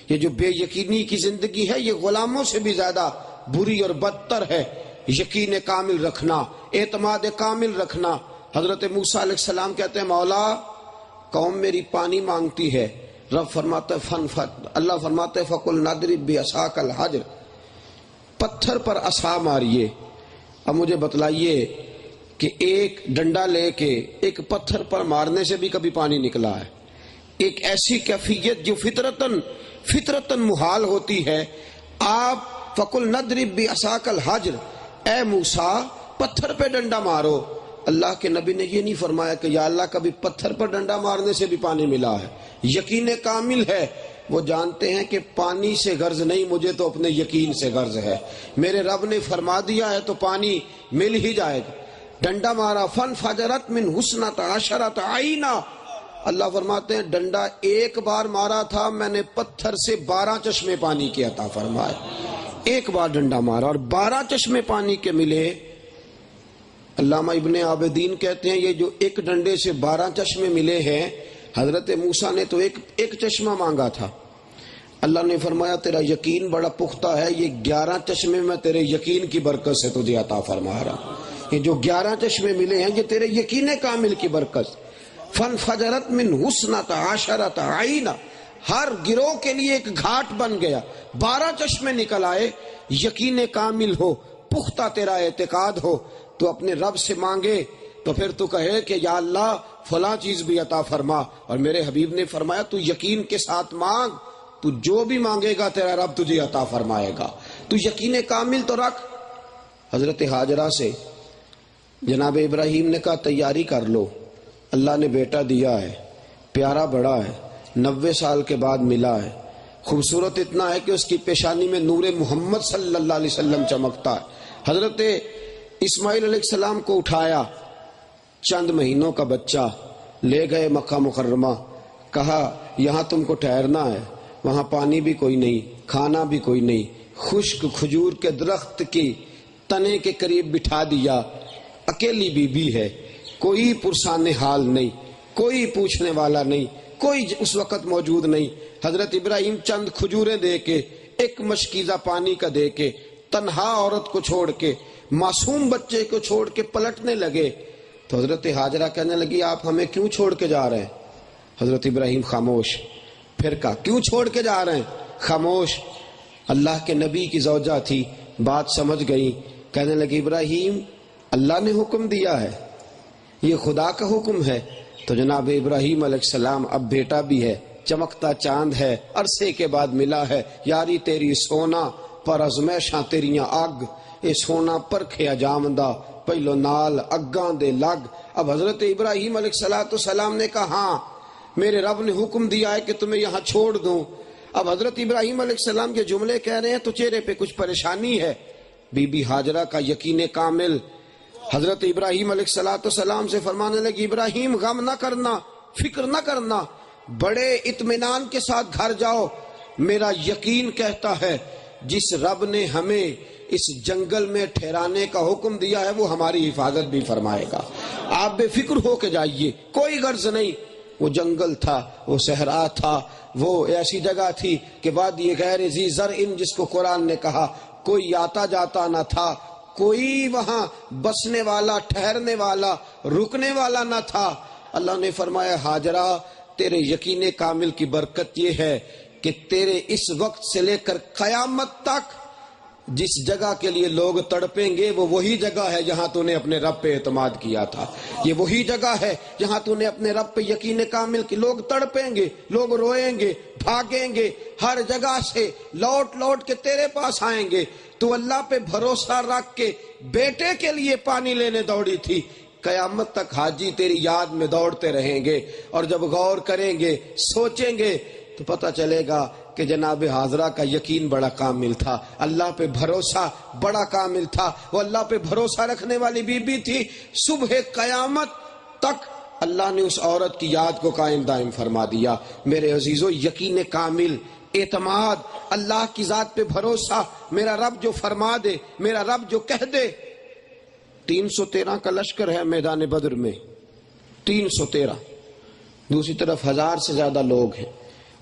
یہ جو بے یقینی کی زندگی ہے یہ غلاموں سے بھی زیادہ بری اور بدتر ہے۔ یقین کامل رکھنا، اعتماد کامل رکھنا۔ حضرت موسیٰ علیہ السلام کہتے ہیں مولا قوم میری پانی مانگتی ہے، رب فرماتا ہے اللہ فرماتا ہے فَقُلْ نَضْرِبْ بِعَصَاكَ الْحَجْرَ، پتھر پر عصا ماریے۔ اب مجھے بتلائیے کہ ایک ڈنڈا لے کے ایک پتھر پر مارنے سے بھی کبھی پانی نکلا ہے؟ ایک ایسی کیفیت جو فطرتاً محال ہوتی ہے۔ آپ فَقُلْ نَضْرِبْ بِعَصَاكَ الْحَجْرَ، اے موسیٰ پتھر پہ ڈنڈا مارو۔ اللہ کے نبی نے یہ نہیں فرمایا کہ یا اللہ کبھی پتھر پر ڈنڈا مارنے سے بھی پانی ملا ہے۔ یقین کامل ہے، وہ جانتے ہیں کہ پانی سے غرض نہیں، مجھے تو اپنے یقین سے غرض ہے۔ میرے رب نے فرما دیا ہے تو پانی مل ہی جائے گا۔ ڈنڈا مارا فَانْفَجَرَتْ مِنْ حُسْنَةَ عَشَرَةَ عَيْنًا، اللہ فرماتے ہیں ڈنڈا ایک بار مارا تھا میں نے پتھر سے 12 چشمے پانی کے عطا فرمائے۔ ایک بار ڈنڈا مارا اور 12 چشمے پانی کے ملے۔ علامہ ابن عابدین کہتے ہیں یہ جو ایک ڈنڈے سے 12 چشمے ملے ہیں، حضرت موسیٰ نے تو ایک چشمہ مانگا تھا۔ اللہ نے فرمایا تیرا یقین بڑا پختہ ہے، یہ 11 چشمے میں تیرے یقین کی برکت سے تجھے عطا فرما رہا۔ یہ جو 11 چشمے ملے ہیں یہ تیرے یقین کامل کی برکت۔ فَانْفَجَرَتْ مِنْ حُسْنَةَ عَشَرَةَ عَيْنًا، ہر گروہ کے لیے ایک گھاٹ بن گیا، 12 چشمے نکل آئے۔ یقین کامل ہو، پختہ تیرا اعتقاد ہو تو اپنے رب سے مانگے تو پھر تو کہے کہ یا اللہ فلاں چیز بھی عطا فرما۔ اور میرے حبیب نے فرمایا تو یقین کے ساتھ مانگ، تو جو بھی مانگے گا تیرا رب تجھے عطا فرمائے گا۔ تو یقین کامل تو رکھ۔ حضرت ہاجرہ سے جناب ابراہیم نے کہا تیاری کر لو، اللہ نے بیٹا دیا ہے، پیارا بڑا ہے، 90 سال کے بعد ملا ہے، خوبصورت اتنا ہے کہ اس کی پیشانی میں نور محمد صلی اللہ علیہ وسلم چمکتا ہے۔ حضرت اسماعیل علیہ السلام کو اٹھایا، چند مہینوں کا بچہ، لے گئے مکہ مکرمہ، کہا یہاں تم کو ٹھہرنا ہے، وہاں پانی بھی کوئی نہیں، کھانا بھی کوئی نہیں، خشک کھجور کے درخت کی تنے کے قریب بٹھا دیا، اکیلی بی بی ہے، کوئی پرسان حال نہیں، کوئی پوچھنے والا نہیں، کوئی اس وقت موجود نہیں۔ حضرت ابراہیم چند کھجوریں دے کے، ایک مشکیزہ پانی کا دے کے، تنہا عورت کو چھوڑ کے، معصوم بچے کو چھوڑ کے پلٹنے لگے تو حضرت ہاجرہ کہنے لگی آپ ہمیں کیوں چھوڑ کے جا رہے ہیں؟ حضرت ابراہیم خاموش۔ پھر کہا کیوں چھوڑ کے جا رہے ہیں؟ خاموش۔ اللہ کے نبی کی زوجہ تھی، بات سمجھ گئی، کہنے لگی ابراہیم اللہ نے حکم دیا ہے، یہ خدا کا حکم ہے۔ تو جناب ابراہیم علیہ السلام اب بیٹا بھی ہے، چمکتا چاند ہے، عرصے کے بعد ملا ہے، یاری تیری سونا پر ازمیشاں تیریاں اگ، اے سونا پرکھیا جامدہ پہلو نال اگاں دے لگ۔ اب حضرت ابراہیم علیہ السلام نے کہا ہاں میرے رب نے حکم دیا ہے کہ تمہیں یہاں چھوڑ دوں۔ اب حضرت ابراہیم علیہ السلام کے جملے کہہ رہے ہیں تو چہرے پہ کچھ پریشانی ہے۔ بی بی ہاجرہ کا یقین کامل حضرت ابراہیم علیہ السلام سے فرمانے لگی ابراہیم غم نہ کرنا، فکر نہ کرنا، بڑے اطمینان کے ساتھ گھر جاؤ، میرا یقین کہتا ہے جس رب نے ہمیں اس جنگل میں ٹھہرانے کا حکم دیا ہے وہ ہماری حفاظت بھی فرمائے گا۔ آپ بے فکر ہو کے جائیے، کوئی غرض نہیں۔ وہ جنگل تھا، وہ صحرا تھا، وہ ایسی جگہ تھی کہ وادی غیر ذی زرع جس کو قرآن نے کہا، کوئی آتا جاتا نہ تھا، کوئی وہاں بسنے والا، ٹھہرنے والا، رکنے والا نہ تھا۔ اللہ نے فرمایا ہاجرہ تیرے یقین کامل کی برکت یہ ہے کہ تیرے اس وقت سے لے کر قیامت تک جس جگہ کے لیے لوگ تڑپیں گے وہ وہی جگہ ہے جہاں تو نے اپنے رب پہ اعتماد کیا تھا، یہ وہی جگہ ہے جہاں تو نے اپنے رب پہ یقین کامل کی۔ لوگ تڑپیں گے، لوگ روئیں گے، بھاگیں گے، ہر جگہ سے لوٹ لوٹ کے تیرے پاس آئیں گے۔ تو اللہ پہ بھروسہ رکھ کے بیٹے کے لیے پانی لینے دوڑی تھی، قیامت تک حاجی تیری یاد میں دوڑتے رہیں گے، اور جب غور کریں گے، سوچیں گے تو پتہ چلے گا کہ جناب ہاجرہ کا یقین بڑا کامل تھا، اللہ پہ بھروسہ بڑا کامل تھا، وہ اللہ پہ بھروسہ رکھنے والی بی بی تھی۔ صبح قیامت تک اللہ نے اس عورت کی یاد کو قائم دائم فرما دیا۔ میرے عزیزو یقین کامل، اعتماد، اللہ کی ذات پہ بھروسہ، میرا رب جو فرما دے، میرا رب جو کہہ دے۔ 313 کا لشکر ہے میدان بدر میں، 313، دوسری طرف 1000 سے زیادہ لوگ ہیں،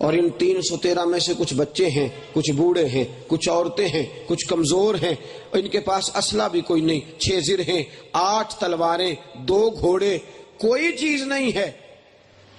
اور ان 313 میں سے کچھ بچے ہیں، کچھ بوڑھے ہیں، کچھ عورتیں ہیں، کچھ کمزور ہیں، ان کے پاس اسلحہ بھی کوئی نہیں، 6 زر ہیں، 8 تلواریں، 2 گھوڑے، کوئی چیز نہیں ہے۔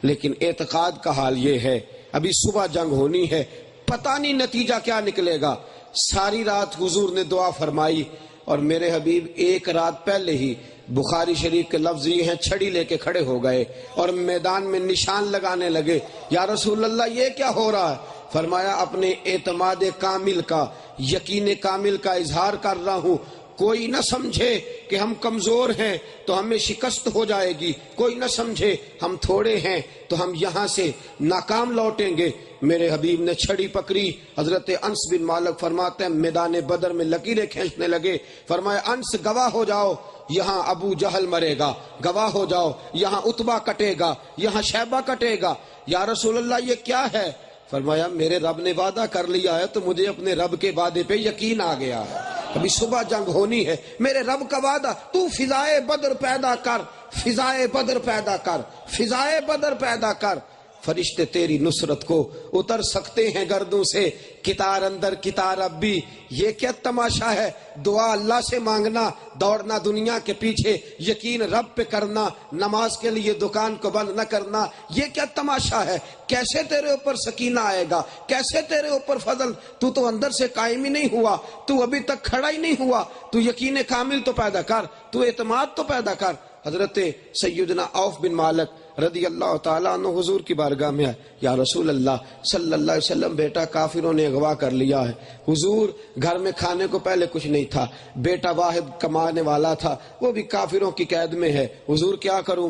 لیکن اعتقاد کا حال یہ ہے ابھی صبح جنگ ہونی ہے، پتہ نہیں نتیجہ کیا نکلے گا۔ ساری رات حضور نے دعا فرمائی، اور میرے حبیب ایک رات پہلے ہی بخاری شریف کے لفظ یہ ہیں، چھڑی لے کے کھڑے ہو گئے اور میدان میں نشان لگانے لگے۔ یا رسول اللہ یہ کیا ہو رہا ہے؟ فرمایا اپنے اعتماد کامل کا، یقین کامل کا اظہار کر رہا ہوں۔ کوئی نہ سمجھے کہ ہم کمزور ہیں تو ہمیں شکست ہو جائے گی، کوئی نہ سمجھے ہم تھوڑے ہیں تو ہم یہاں سے ناکام لوٹیں گے۔ میرے حبیب نے چھڑی پکڑی۔ حضرت انس بن مالک فرماتے ہیں میدان بدر میں لکیریں کھینچنے لگے۔ فرمایا انس گواہ ہو جاؤ، یہاں ابو جہل مرے گا، گواہ ہو جاؤ یہاں عتبہ کٹے گا، یہاں شیبہ کٹے گا۔ یا رسول اللہ یہ کیا ہے؟ فرمایا میرے رب نے وعدہ کر لیا ہے تو مجھے اپنے رب کے وعدے پہ یقین آ گیا ہے، ابھی صبح جنگ ہونی ہے، میرے رب کا وعدہ۔ تو فضائے بدر پیدا کر، فضائے بدر پیدا کر، فضائے بدر پیدا کر۔ فرشتے تیری نصرت کو اتر سکتے ہیں گردوں سے، کتار اندر کتار اب بھی۔ یہ کیا تماشا ہے؟ دعا اللہ سے مانگنا، دوڑنا دنیا کے پیچھے، یقین رب پہ کرنا، نماز کے لیے دکان کو بند نہ کرنا، یہ کیا تماشا ہے؟ کیسے تیرے اوپر سکینہ آئے گا؟ کیسے تیرے اوپر فضل؟ تو اندر سے قائم ہی نہیں ہوا، تو ابھی تک کھڑا ہی نہیں ہوا۔ تو یقین کامل تو پیدا کر، تو اعتماد تو پیدا کر۔ حضرت سیدنا عوف بن مالک رضی اللہ تعالیٰ عنہ حضور کی بارگاہ میں ہے، یا رسول اللہ صلی اللہ علیہ وسلم بیٹا کافروں نے اغوا کر لیا ہے۔ حضور گھر میں کھانے کو پہلے کچھ نہیں تھا، بیٹا واحد کمانے والا تھا، وہ بھی کافروں کی قید میں ہے، حضور کیا کروں؟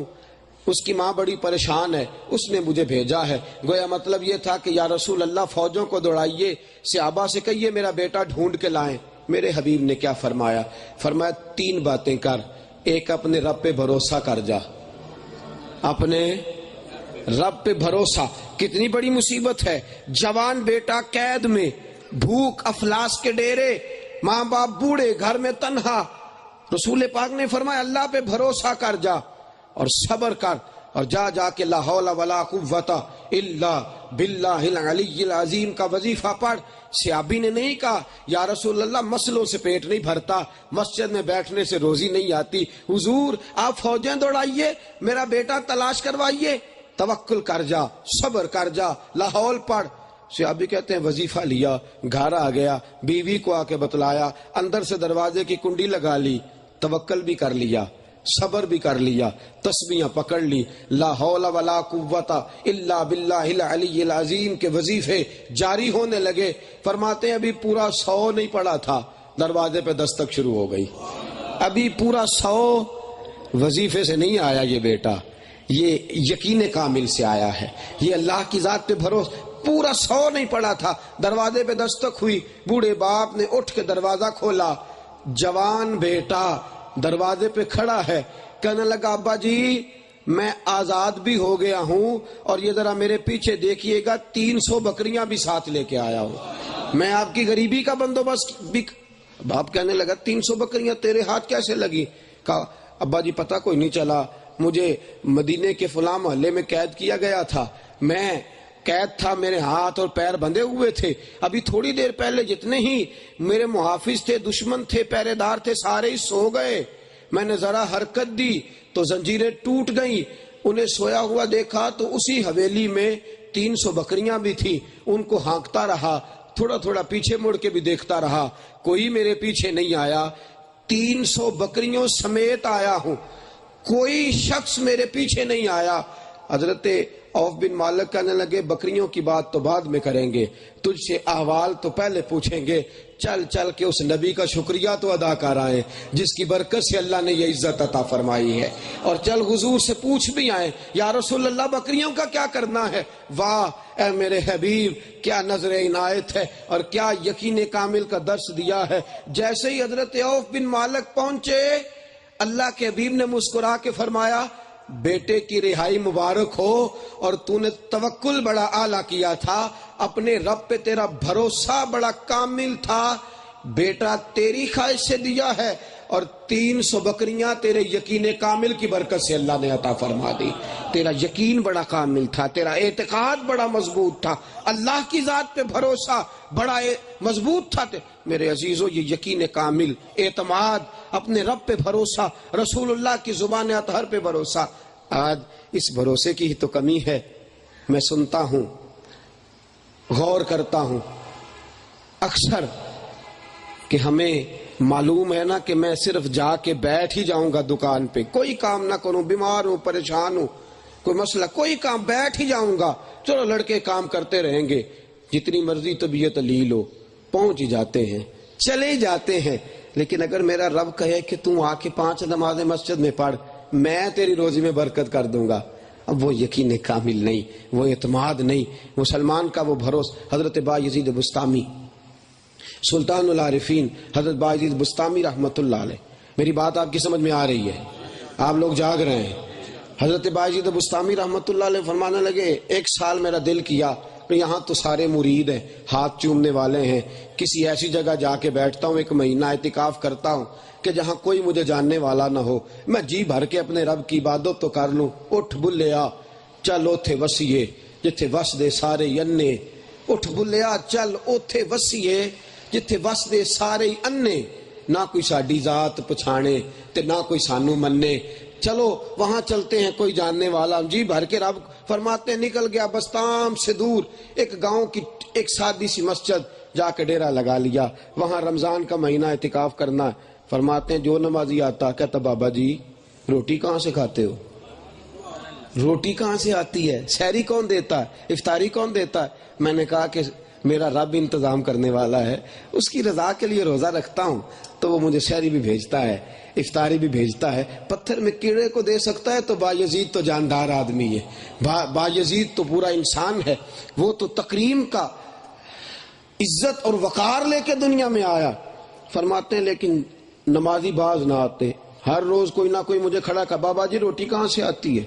اس کی ماں بڑی پریشان ہے، اس نے مجھے بھیجا ہے۔ گویا مطلب یہ تھا کہ یا رسول اللہ فوجوں کو دوڑائیے، صحابہ سے کہیے میرا بیٹا ڈھونڈ کے لائیں۔ میرے حبیب نے کیا فرمایا؟ فرمایا 3 باتیں کر، ایک اپنے رب پہ بھروسہ کر جا، اپنے رب پہ بھروسہ۔ کتنی بڑی مصیبت ہے، جوان بیٹا قید میں، بھوک افلاس کے ڈیرے، ماں باپ بوڑھے، گھر میں تنہا۔ رسول پاک نے فرمایا اللہ پہ بھروسہ کر جا اور صبر کر، اور جا کے لا حول ولا قوت الا باللہ العلی العظیم کا وظیفہ پڑھ۔ صحابی نے نہیں کہا یا رسول اللہ مسلوں سے پیٹ نہیں بھرتا، مسجد میں بیٹھنے سے روزی نہیں آتی، حضور آپ فوجیں دوڑائیے، میرا بیٹا تلاش کروائیے۔ توکل کر جا، صبر کر جا، لا حول پڑھ۔ صحابی کہتے ہیں وظیفہ لیا، گھر آ گیا، بیوی کو آ کے بتلایا، اندر سے دروازے کی کنڈی لگا لی، توکل بھی کر لیا، صبر بھی کر لیا، تسبیحاں پکڑ لی، لا حول ولا قوت الا باللہ العلی العظیم کے وظیفے جاری ہونے لگے۔ فرماتے ہیں ابھی پورا 100 نہیں پڑا تھا، دروازے پہ دستک شروع ہو گئی۔ ابھی پورا 100 وظیفے سے نہیں آیا یہ بیٹا، یہ یقین کامل سے آیا ہے، یہ اللہ کی ذات پہ بھروسہ۔ پورا 100 نہیں پڑا تھا، دروازے پہ دستک ہوئی، بوڑھے باپ نے اٹھ کے دروازہ کھولا، جوان بیٹا دروازے پہ کھڑا ہے، کہنے لگا ابا جی میں آزاد بھی ہو گیا ہوں، اور یہ ذرا میرے پیچھے دیکھیے گا 300 بکریاں بھی ساتھ لے کے آیا ہوں، میں آپ کی غریبی کا بندوبست بھی۔ باپ کہنے لگا 300 بکریاں تیرے ہاتھ کیسے لگی؟ کہا ابا جی پتہ کوئی نہیں چلا، مجھے مدینے کے فلاں محلے میں قید کیا گیا تھا، میں قید تھا، میرے ہاتھ اور پیر بندھے ہوئے تھے، ابھی تھوڑی دیر پہلے جتنے ہی میرے محافظ تھے، دشمن تھے، پہرے دار تھے، سارے ہی سو گئے، میں نے ذرا حرکت دی تو زنجیریں ٹوٹ گئیں، انہیں سویا ہوا دیکھا تو اسی حویلی میں 300 بکریاں بھی تھیں، ان کو ہانکتا رہا، تھوڑا تھوڑا پیچھے مڑ کے بھی دیکھتا رہا، کوئی میرے پیچھے نہیں آیا، 300 بکریوں سمیت آیا ہوں، کوئی شخص میرے پیچھے نہیں آیا۔ حضرت عوف بن مالک کہنے لگے بکریوں کی بات تو بعد میں کریں گے، تجھ سے احوال تو پہلے پوچھیں گے، چل چل کے اس نبی کا شکریہ تو ادا کر آئیں جس کی برکت سے اللہ نے یہ عزت عطا فرمائی ہے، اور چل حضور سے پوچھ بھی آئیں یا رسول اللہ بکریوں کا کیا کرنا ہے۔ واہ اے میرے حبیب کیا نظر عنایت ہے اور کیا یقین کامل کا درس دیا ہے۔ جیسے ہی حضرت عوف بن مالک پہنچے، اللہ کے حبیب نے مسکرا کے فرمایا بیٹے کی رہائی مبارک ہو، اور تو نے توکل بڑا اعلیٰ کیا تھا، اپنے رب پہ تیرا بھروسہ بڑا کامل تھا، بیٹا تیری خواہش سے دیا ہے اور 300 بکریاں تیرے یقین کامل کی برکت سے اللہ نے عطا فرما دی. تیرا یقین بڑا کامل تھا، تیرا اعتقاد بڑا مضبوط تھا، اللہ کی ذات پہ بھروسہ بڑا مضبوط تھا. میرے عزیزو، یہ یقین کامل، اعتماد، اپنے رب پہ بھروسہ، رسول اللہ کی زبان اطہر پہ بھروسہ، آج اس بھروسے کی ہی تو کمی ہے. میں سنتا ہوں، غور کرتا ہوں اکثر کہ ہمیں معلوم ہے نا کہ میں صرف جا کے بیٹھ ہی جاؤں گا دکان پہ، کوئی کام نہ کروں، بیمار ہوں، پریشان ہوں، کوئی مسئلہ، کوئی کام، بیٹھ ہی جاؤں گا، چلو لڑکے کام کرتے رہیں گے، جتنی مرضی طبیعت لی لو، پہنچ ہی جاتے ہیں، چلے ہی جاتے ہیں. لیکن اگر میرا رب کہے کہ تم آ کے 5 نمازیں مسجد میں پڑھ، میں تیری روزی میں برکت کر دوں گا، اب وہ یقین کامل نہیں، وہ اعتماد نہیں، مسلمان کا وہ بھروسہ. حضرت بایزید بستامی، سلطان العارفین حضرت بایزید بستامی رحمت اللہ علیہ، میری بات آپ کی سمجھ میں آ رہی ہے؟ آپ لوگ جاگ رہے ہیں؟ حضرت بایزید بستامی رحمت اللہ علیہ فرمانے لگے، ایک سال میرا دل کیا کہ یہاں تو سارے مرید ہیں، ہاتھ چومنے والے ہیں، کسی ایسی جگہ جا کے بیٹھتا ہوں، 1 مہینہ اعتکاف کرتا ہوں کہ جہاں کوئی مجھے جاننے والا نہ ہو، میں جی بھر کے اپنے رب کی عبادت تو کر لوں. اٹھ بلیا چل اوتھے وسیے جتھے وس دے سارے انے، اٹھ بلیا چل اوتھے وسیے جتھے وس دے سارے انے، نہ کوئی ساڈی ذات پچھانے تے نہ کوئی سانو مننے، چلو وہاں چلتے ہیں، کوئی جاننے والا. جی بھر کے رب فرماتے ہیں نکل گیا بستام سے دور ایک گاؤں کی ایک سادی سی مسجد، جا کے ڈیرا لگا لیا، وہاں رمضان کا مہینہ اعتکاف کرنا. فرماتے ہیں جو نمازی آتا کہتا بابا جی روٹی کہاں سے کھاتے ہو، روٹی کہاں سے آتی ہے، سحری کون دیتا ہے، افطاری کون دیتا ہے؟ میں نے کہا کہ میرا رب انتظام کرنے والا ہے، اس کی رضا کے لیے روزہ رکھتا ہوں تو وہ مجھے سحری بھی بھیجتا ہے، افطاری بھی بھیجتا ہے. پتھر میں کیڑے کو دے سکتا ہے تو بایزید تو جاندار آدمی ہے، بایزید تو پورا انسان ہے، وہ تو تکریم کا عزت اور وقار لے کے دنیا میں آیا. فرماتے ہیں لیکن نمازی باز نہ آتے، ہر روز کوئی نہ کوئی مجھے کھڑا کر بابا جی روٹی کہاں سے آتی ہے،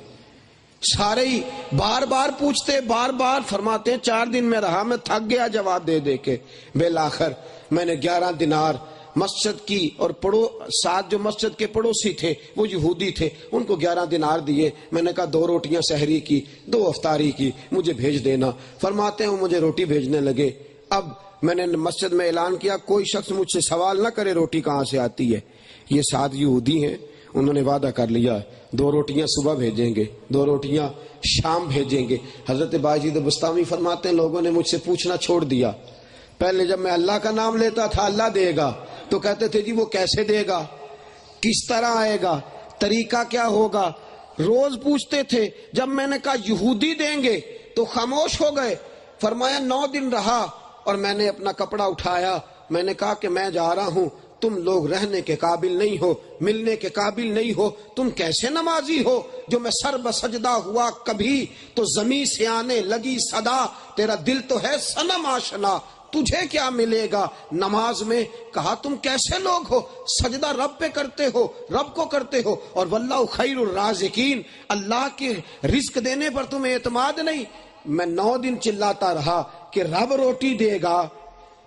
سارے ہی بار بار پوچھتے، بار بار. فرماتے ہیں 4 دن میں رہا، میں تھک گیا جواب دے دے کے، بالآخر میں نے 11 دینار مسجد کی اور ساتھ جو مسجد کے پڑوسی تھے وہ یہودی تھے، ان کو 11 دینار دیے. میں نے کہا 2 روٹیاں سحری کی 2 افطاری کی مجھے بھیج دینا. فرماتے ہیں وہ مجھے روٹی بھیجنے لگے. اب میں نے مسجد میں اعلان کیا کوئی شخص مجھ سے سوال نہ کرے روٹی کہاں سے آتی ہے. یہ 7 یہودی ہیں، انہوں نے وعدہ کر لیا 2 روٹیاں صبح بھیجیں گے، 2 روٹیاں شام بھیجیں گے. حضرت بایزید بستامی فرماتے ہیں لوگوں نے مجھ سے پوچھنا چھوڑ دیا. پہلے جب میں اللہ کا نام لیتا تھا اللہ دے گا تو کہتے تھے جی وہ کیسے دے گا، کس طرح آئے گا، طریقہ کیا ہوگا، روز پوچھتے تھے. جب میں نے کہا یہودی دیں گے تو خاموش ہو گئے. فرمایا 9 دن رہا اور میں نے اپنا کپڑا اٹھایا، میں نے کہا کہ میں جا رہا ہوں، تم لوگ رہنے کے قابل نہیں ہو، ملنے کے قابل نہیں ہو، تم کیسے نمازی ہو جو میں سر بسجدہ ہوا کبھی تو زمین سے آنے لگی صدا، تیرا دل تو ہے صنم آشنا، تجھے کیا ملے گا نماز میں. کہا تم کیسے لوگ ہو، سجدہ رب پہ کرتے ہو، رب کو کرتے ہو، اور واللہ خیر الرازقین، اللہ کے رزق دینے پر تمہیں اعتماد نہیں. میں 9 دن چلاتا رہا کہ رب روٹی دے گا،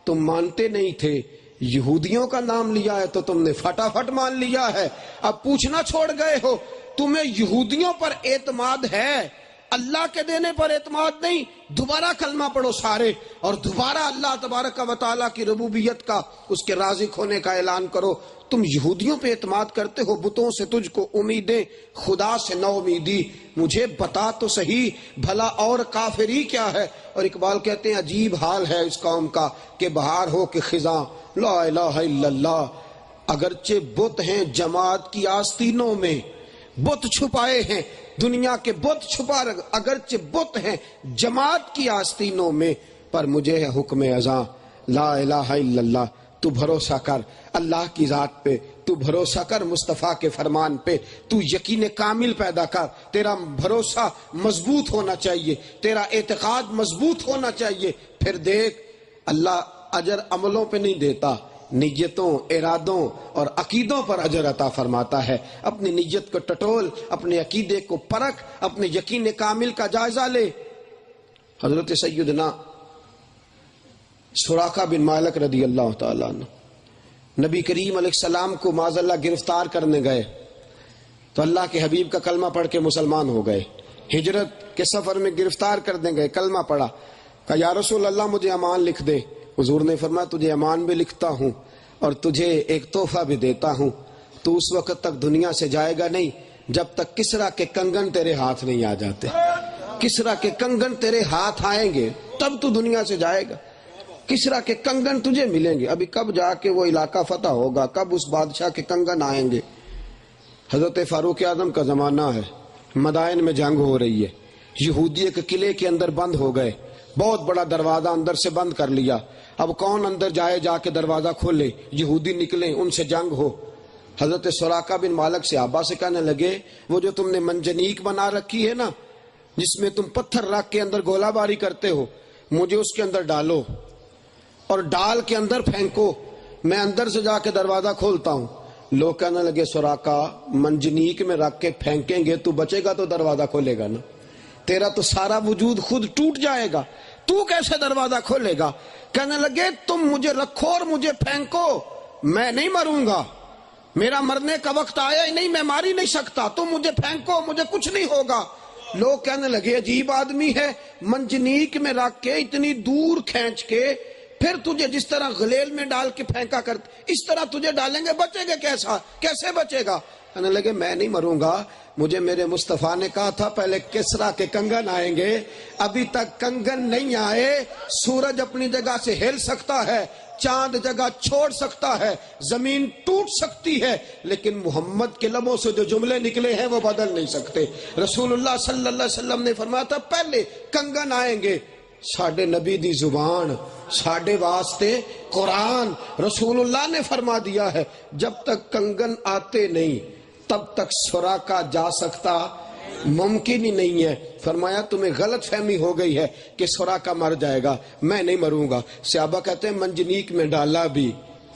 تم مانتے نہیں تھے. یہودیوں کا نام لیا ہے تو تم نے فٹافٹ مان لیا ہے. اب پوچھنا چھوڑ گئے ہو. تمہیں یہودیوں پر اعتماد ہے، اللہ کے دینے پر اعتماد نہیں. دوبارہ کلمہ پڑھو سارے اور دوبارہ اللہ تبارک و تعالیٰ کی ربوبیت کا، اس کے رازق ہونے کا اعلان کرو. تم یہودیوں پہ اعتماد کرتے ہو، بتوں سے تجھ کو امیدیں، خدا سے نو امیدی. مجھے بتا تو صحیح بھلا اور کافری کیا ہے. اور اقبال کہتے ہیں عجیب حال ہے اس قوم کا کہ بہار ہو کہ خزاں لا الہ الا اللہ. اگرچہ بت ہیں جماعت کی آستینوں میں، بت چھپائے ہیں دنیا کے، بت چھپا، اگرچہ بت ہیں جماعت کی آستینوں میں، پر مجھے ہے حکم ازاں لا الہ الا اللہ. تو بھروسہ کر اللہ کی ذات پہ، تو بھروسہ کر مصطفیٰ کے فرمان پہ، تو یقین کامل پیدا کر. تیرا بھروسہ مضبوط ہونا چاہیے، تیرا اعتقاد مضبوط ہونا چاہیے. پھر دیکھ اللہ اجر عملوں پہ نہیں دیتا، نیتوں، ارادوں اور عقیدوں پر اجر عطا فرماتا ہے. اپنی نیت کو ٹٹول، اپنے عقیدے کو پرکھ، اپنے یقین کامل کا جائزہ لے. حضرت سیدنا سراقہ بن مالک رضی اللہ تعالیٰ عنہ نبی کریم علیہ السلام کو معاذ اللہ گرفتار کرنے گئے تو اللہ کے حبیب کا کلمہ پڑھ کے مسلمان ہو گئے. ہجرت کے سفر میں گرفتار کرنے گئے, کلمہ پڑھا, کہا یا رسول اللہ مجھے امان لکھ دے. حضور نے فرمایا تجھے امان بھی لکھتا ہوں اور تجھے ایک تحفہ بھی دیتا ہوں. تو اس وقت تک دنیا سے جائے گا نہیں جب تک کسرا کے کنگن تیرے ہاتھ نہیں آ جاتے. کسرا کے کنگن تیرے ہاتھ آئیں گے تب تو دنیا سے جائے گا. کسرا کے کنگن تجھے ملیں گے. ابھی کب جا کے وہ علاقہ فتح ہوگا, کب اس بادشاہ کے کنگن آئیں گے. حضرت فاروق اعظم کا زمانہ ہے, مدائن میں جنگ ہو رہی ہے. یہودی ایک قلعے کے اندر بند ہو گئے, بہت بڑا دروازہ اندر سے بند کر لیا. اب کون اندر جائے, جا کے دروازہ کھولے. یہودی نکلے, ان سے جنگ ہو. حضرت سراقہ بن مالک صحابہ سے کہنے لگے وہ جو تم نے منجنیق بنا رکھی ہے نا, جس میں تم پتھر رکھ کے اندر گولہ باری کرتے ہو, مجھے اس کے اندر ڈالو اور ڈال کے اندر پھینکو, میں اندر سے جا کے دروازہ کھولتا ہوں. لوگ کہنے لگے سراقہ منجنیق میں رکھ کے پھینکیں گے تو بچے گا تو دروازہ کھولے گا نا, تیرا تو سارا وجود خود ٹوٹ جائے گا, تو کیسے دروازہ کھولے گا. کہنے لگے تم مجھے رکھو اور مجھے پھینکو, میں نہیں مروں گا, میرا مرنے کا وقت آیا ہی نہیں, میں مار ہی نہیں سکتا, تم مجھے پھینکو مجھے کچھ نہیں ہوگا. لوگ کہنے لگے عجیب آدمی ہے, منجنیق میں رکھ کے اتنی دور کھینچ کے پھر تجھے جس طرح غلیل میں ڈال کے پھینکا کرتے اس طرح تجھے ڈالیں گے, بچے گا کیسا, کیسے بچے گا. کہنے لگے میں نہیں مروں گا, مجھے میرے مصطفیٰ نے کہا تھا پہلے کسرا کے کنگن آئیں گے, ابھی تک کنگن نہیں آئے. سورج اپنی جگہ سے ہل سکتا ہے, چاند جگہ چھوڑ سکتا ہے, زمین ٹوٹ سکتی ہے, لیکن محمد کے لبوں سے جو جملے نکلے ہیں وہ بدل نہیں سکتے. رسول اللہ صلی اللہ علیہ وسلم نے فرمایا تھا پہلے کنگن آئیں گے. ساڈے نبی دی زبان, ساڈے واسطے قرآن, رسول اللہ نے فرما دیا ہے جب تک کنگن آتے نہیں تب تک سراقہ جا سکتا ممکن ہی نہیں ہے. فرمایا تمہیں غلط فہمی ہو گئی ہے کہ سراقہ مر جائے گا, میں نہیں مروں گا. صحابہ کہتے ہیں منجنیق میں ڈالا بھی,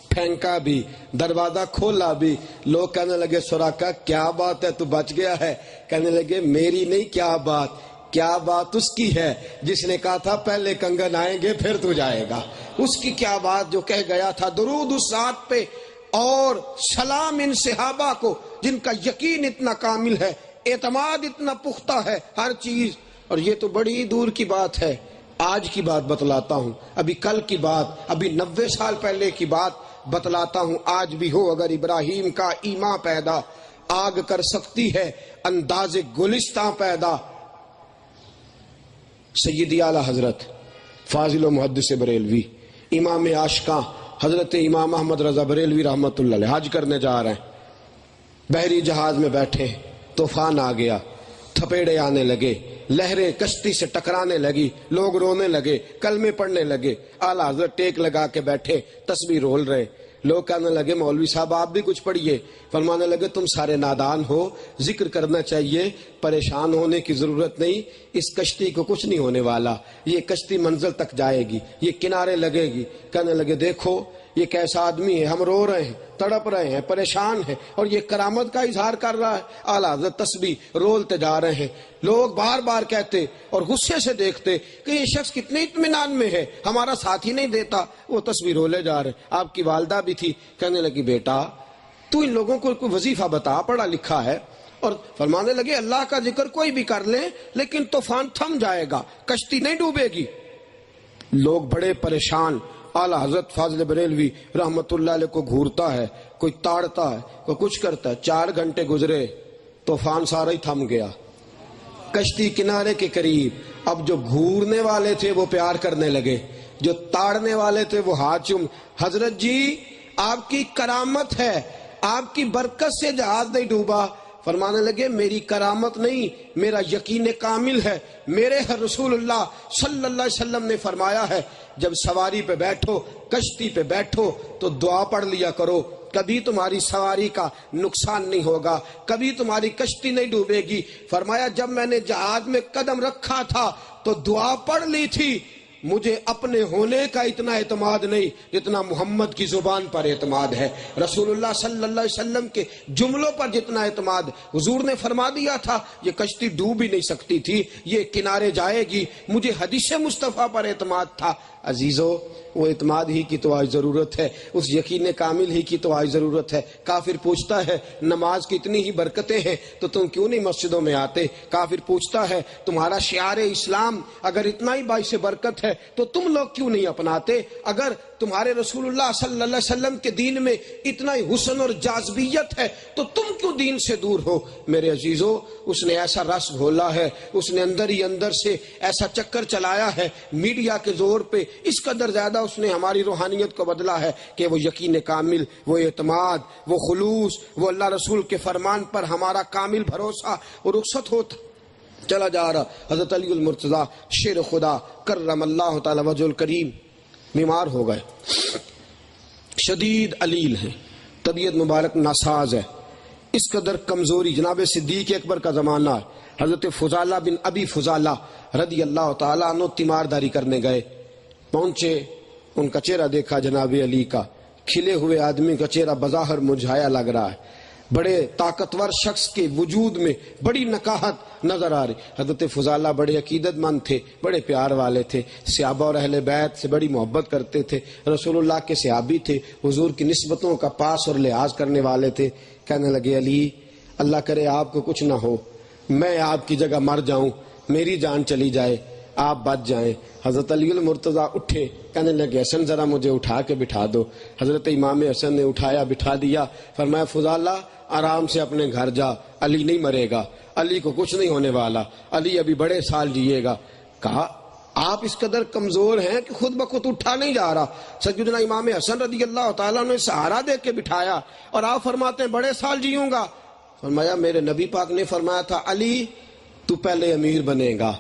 پھینکا بھی, دروازہ کھولا بھی. لوگ کہنے لگے سراقہ کیا بات ہے تو بچ گیا ہے. کہنے لگے میری نہیں, کیا بات, کیا بات اس کی ہے جس نے کہا تھا پہلے کنگن آئیں گے پھر تو جائے گا. اس کی کیا بات جو کہہ گیا تھا درود اس ذات پہ اور سلام ان صحابہ کو جن کا یقین اتنا کامل ہے, اعتماد اتنا پختہ ہے ہر چیز. اور یہ تو بڑی دور کی بات ہے, آج کی بات بتلاتا ہوں, ابھی کل کی بات, ابھی 90 سال پہلے کی بات بتلاتا ہوں. آج بھی ہو اگر ابراہیم کا ایمان پیدا, آگ کر سکتی ہے انداز گلستان پیدا. سیدی اعلی حضرت فاضل و محدث بریلوی امام عاشقاں حضرت امام احمد رضا بریلوی رحمت اللہ علیہ حج کرنے جا رہے ہیں. بحری جہاز میں بیٹھے, طوفان آ گیا, تھپیڑے آنے لگے, لہریں کشتی سے ٹکرانے لگی, لوگ رونے لگے, کلمے پڑھنے لگے. اعلیٰ حضرت ٹیک لگا کے بیٹھے, تسبیح رول رہے. لوگ کہنے لگے مولوی صاحب آپ بھی کچھ پڑھیے. فرمانے لگے تم سارے نادان ہو, ذکر کرنا چاہیے, پریشان ہونے کی ضرورت نہیں. اس کشتی کو کچھ نہیں ہونے والا, یہ کشتی منزل تک جائے گی, یہ کنارے لگے گی. کہنے لگے دیکھو یہ کیسا آدمی ہے, ہم رو رہے ہیں, تڑپ رہے ہیں, پریشان ہیں, اور یہ کرامت کا اظہار کر رہا ہے. اعلیٰ حضرت تسبیح رولتے جا رہے ہیں. لوگ بار بار کہتے اور غصے سے دیکھتے کہ یہ شخص کتنے اطمینان میں ہے, ہمارا ساتھ ہی نہیں دیتا. وہ تسبیح رولے جا رہے. آپ کی والدہ بھی تھی, کہنے لگی بیٹا تو ان لوگوں کو کوئی وظیفہ بتا, پڑھا لکھا ہے. اور فرمانے لگے اللہ کا ذکر کوئی بھی کر لیں لیکن طوفان تھم جائے گا, کشتی نہیں ڈوبے گی. لوگ بڑے پریشان. اعلیٰ حضرت فاضل بریلوی رحمت اللہ علیہ کو گھورتا ہے, کوئی تاڑتا ہے, کوئی کچھ کرتا ہے. 4 گھنٹے گزرے, طوفان سارا ہی تھم گیا, کشتی کنارے کے قریب. اب جو گھورنے والے تھے وہ پیار کرنے لگے, جو تاڑنے والے تھے وہ ہاتھ چوم. حضرت جی آپ کی کرامت ہے, آپ کی برکت سے جہاز نہیں ڈوبا. فرمانے لگے میری کرامت نہیں, میرا یقین کامل ہے. میرے رسول اللہ صلی اللہ علیہ وسلم نے فرمایا ہے جب سواری پہ بیٹھو, کشتی پہ بیٹھو تو دعا پڑھ لیا کرو, کبھی تمہاری سواری کا نقصان نہیں ہوگا, کبھی تمہاری کشتی نہیں ڈوبے گی. فرمایا جب میں نے جہاز میں قدم رکھا تھا تو دعا پڑھ لی تھی, مجھے اپنے ہونے کا اتنا اعتماد نہیں جتنا محمد کی زبان پر اعتماد ہے, رسول اللہ صلی اللہ علیہ وسلم کے جملوں پر جتنا اعتماد. حضور نے فرما دیا تھا یہ کشتی ڈوب ہی نہیں سکتی تھی, یہ کنارے جائے گی. مجھے حدیث مصطفیٰ پر اعتماد تھا. عزیزو وہ اعتماد ہی کی تو آج ضرورت ہے، اس یقین کامل ہی کی تو آج ضرورت ہے۔ کافر پوچھتا ہے نماز کی اتنی ہی برکتیں ہیں تو تم کیوں نہیں مسجدوں میں آتے؟ کافر پوچھتا ہے تمہارا شعار اسلام اگر اتنا ہی باعث برکت ہے تو تم لوگ کیوں نہیں اپناتے؟ اگر تمہارے رسول اللہ صلی اللہ علیہ وسلم کے دین میں اتنا ہی حسن اور جاذبیت ہے تو تم کیوں دین سے دور ہو؟ میرے عزیزو اس نے ایسا رس گھولا ہے، اس نے اندر ہی اندر سے ایسا چکر چلایا ہے میڈیا کے زور پہ، اس قدر زیادہ اس نے ہماری روحانیت کو بدلا ہے کہ وہ یقین کامل، وہ اعتماد، وہ خلوص، وہ اللہ رسول کے فرمان پر ہمارا کامل بھروسہ اور رخصت ہوتا چلا جا رہا۔ حضرت علی المرتضیٰ شیر خدا کرم اللہ تعالی وجہ الکریم بیمار ہو گئے، شدید علیل ہیں، طبیعت مبارک ناساز ہے، اس قدر کمزوری۔ جناب صدیق اکبر کا زمانہ ہے، حضرت فضالہ بن ابی فضالہ رضی اللہ تعالیٰ عنہ تیمارداری کرنے گئے، پہنچے، ان کا چہرہ دیکھا جناب علی کا، کھلے ہوئے آدمی کا چہرہ بظاہر مرجھایا لگ رہا ہے، بڑے طاقتور شخص کے وجود میں بڑی نکاہت نظر آ رہی۔ حضرت فضالہ بڑے عقیدت مند تھے، بڑے پیار والے تھے، صحابہ اور اہل بیت سے بڑی محبت کرتے تھے، رسول اللہ کے صحابی تھے، حضور کی نسبتوں کا پاس اور لحاظ کرنے والے تھے۔ کہنے لگے علی اللہ کرے آپ کو کچھ نہ ہو، میں آپ کی جگہ مر جاؤں، میری جان چلی جائے، آپ بچ جائیں۔ حضرت علی المرتضیٰ اٹھے، کہنے لگے حسن ذرا مجھے اٹھا کے بٹھا دو۔ حضرت امام حسن نے اٹھایا، بٹھا دیا، فرمایا فضالہ آرام سے اپنے گھر جا، علی نہیں مرے گا، علی کو کچھ نہیں ہونے والا، علی ابھی بڑے سال جیے گا۔ کہا آپ اس قدر کمزور ہیں کہ خود بخود اٹھا نہیں جا رہا۔ سیدنا امام حسن رضی اللہ تعالیٰ نے سہارا دے کے بٹھایا اور آپ فرماتے ہیں بڑے سال جیوں گا۔ فرمایا میرے نبی پاک نے فرمایا تھا علی تو پہلے امیر بنے گا،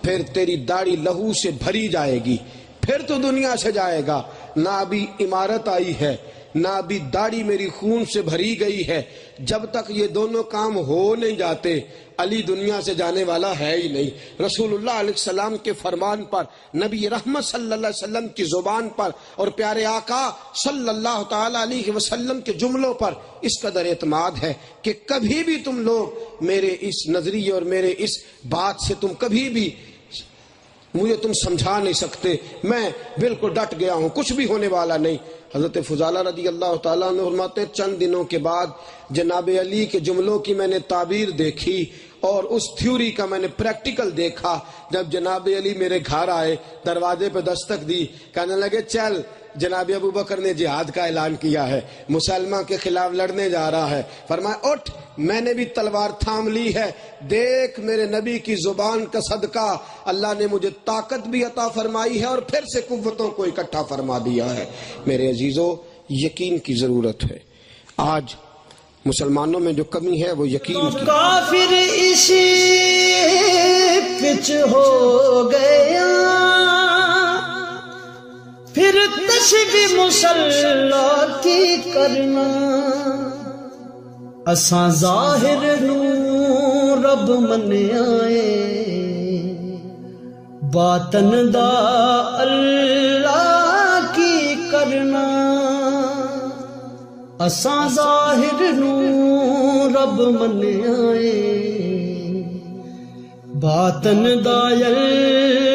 پھر تیری داڑھی لہو سے بھری جائے گی، پھر تو دنیا سے جائے گا۔ نہ ابھی عمارت آئی ہے، نہ ابھی داڑھی میری خون سے بھری گئی ہے، جب تک یہ دونوں کام ہو نہیں جاتے علی دنیا سے جانے والا ہے ہی نہیں۔ رسول اللہ علیہ السلام کے فرمان پر، نبی رحمت صلی اللہ علیہ وسلم کی زبان پر اور پیارے آقا صلی اللہ تعالی علیہ وسلم کے جملوں پر اس قدر اعتماد ہے کہ کبھی بھی تم لوگ میرے اس نظریے اور میرے اس بات سے تم کبھی بھی مجھے تم سمجھا نہیں سکتے، میں بالکل ڈٹ گیا ہوں، کچھ بھی ہونے والا نہیں۔ حضرت فضالہ رضی اللہ تعالیٰ عنہ فرماتے ہیں چند دنوں کے بعد جناب علی کے جملوں کی میں نے تعبیر دیکھی اور اس تھیوری کا میں نے پریکٹیکل دیکھا۔ جب جناب علی میرے گھر آئے، دروازے پہ دستک دی، کہنے لگے چل جناب ابو بکر نے جہاد کا اعلان کیا ہے، مسلمہ کے خلاف لڑنے جا رہا ہے۔ فرمایا اٹھ، میں نے بھی تلوار تھام لی ہے، دیکھ میرے نبی کی زبان کا صدقہ اللہ نے مجھے طاقت بھی عطا فرمائی ہے اور پھر سے قوتوں کو اکٹھا فرما دیا ہے۔ میرے عزیزو یقین کی ضرورت ہے، آج مسلمانوں میں جو کمی ہے وہ یقین کی۔ کافر اسی پچ ہو گیا، پھر تشبیہ مسلح کی کرنا، اساں ظاہر نو رب من آئے، باطن دا اللہ کی کرنا، اساں ظاہر نو رب من آئے، باطن دا اللہ